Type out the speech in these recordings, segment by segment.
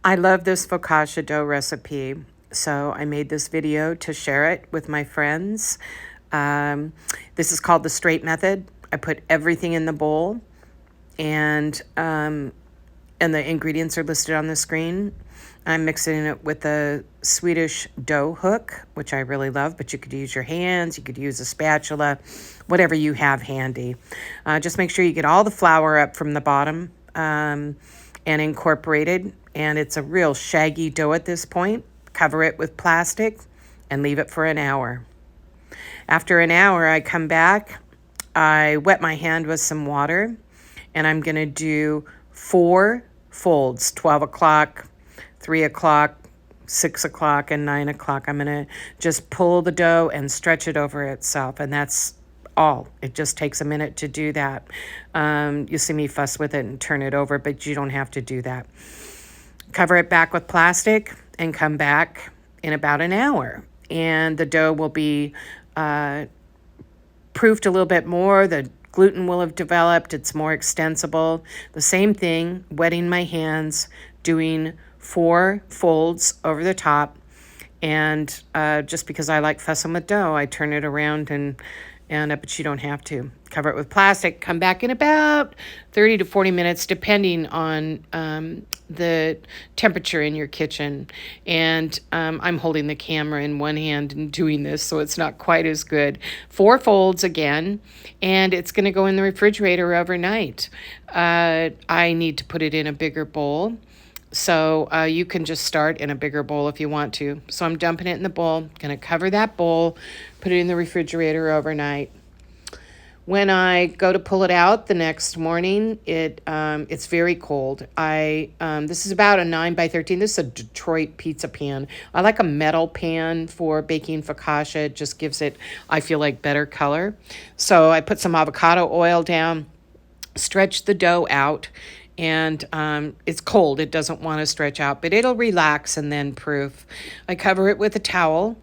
I love this focaccia dough recipe, so I made this video to share it with my friends. Um, this is called the straight method. I put everything in the bowl, and the ingredients are listed on the screen. I'm mixing it with a Swedish dough hook, which I really love, but you could use your hands, you could use a spatula, whatever you have handy. Just make sure you get all the flour up from the bottom and incorporated, and it's a real shaggy dough at this point. Cover it with plastic and leave it for an hour. After an hour, I come back, I wet my hand with some water, and I'm going to do 4 folds, 12 o'clock, 3 o'clock, 6 o'clock, and 9 o'clock. I'm going to just pull the dough and stretch it over itself, and that's all. It just takes a minute to do that. You see me fuss with it and turn it over, but you don't have to do that. Cover it back with plastic and come back in about an hour. And the dough will be proofed a little bit more. The gluten will have developed. It's more extensible. The same thing, wetting my hands, doing 4 folds over the top. And just because I like fussing with dough, I turn it around but you don't have to. Cover it with plastic. Come back in about 30 to 40 minutes, depending on the temperature in your kitchen. And I'm holding the camera in one hand and doing this, so it's not quite as good. 4 folds again, and it's going to go in the refrigerator overnight. I need to put it in a bigger bowl. So you can just start in a bigger bowl if you want to. So I'm dumping it in the bowl, going to cover that bowl, put it in the refrigerator overnight. When I go to pull it out the next morning, it's very cold. This is about a 9 by 13. This is a Detroit pizza pan. I like a metal pan for baking focaccia. It just gives it, I feel like, better color. So I put some avocado oil down, stretch the dough out, and it's cold. It doesn't want to stretch out, but it'll relax and then proof. I cover it with a towel,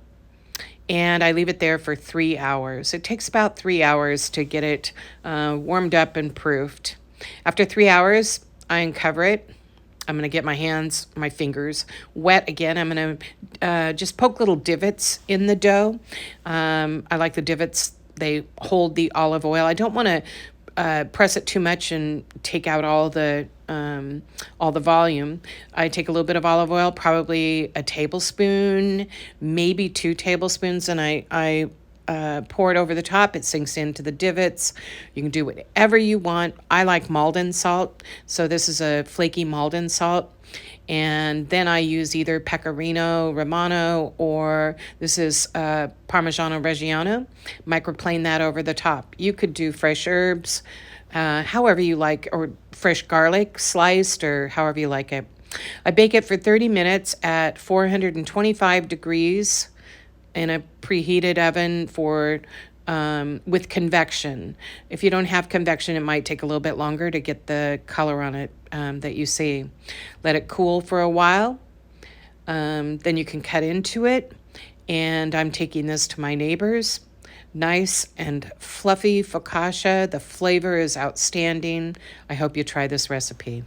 and I leave it there for 3 hours. It takes about 3 hours to get it warmed up and proofed. After 3 hours, I uncover it. I'm going to get my fingers wet again. I'm going to just poke little divots in the dough. I like the divots. They hold the olive oil. I don't want to press it too much and take out all the volume. I take a little bit of olive oil, probably a tablespoon, maybe 2 tablespoons, and I pour it over the top. It sinks into the divots. You can do whatever you want. I like Maldon salt, so this is a flaky Maldon salt. And then I use either Pecorino Romano, or this is Parmigiano Reggiano. Microplane that over the top. You could do fresh herbs, however you like, or fresh garlic sliced, or however you like it. I bake it for 30 minutes at 425 degrees in a preheated oven with convection. If you don't have convection, it might take a little bit longer to get the color on it that you see. Let it cool for a while. Then you can cut into it. And I'm taking this to my neighbors. Nice and fluffy focaccia. The flavor is outstanding. I hope you try this recipe.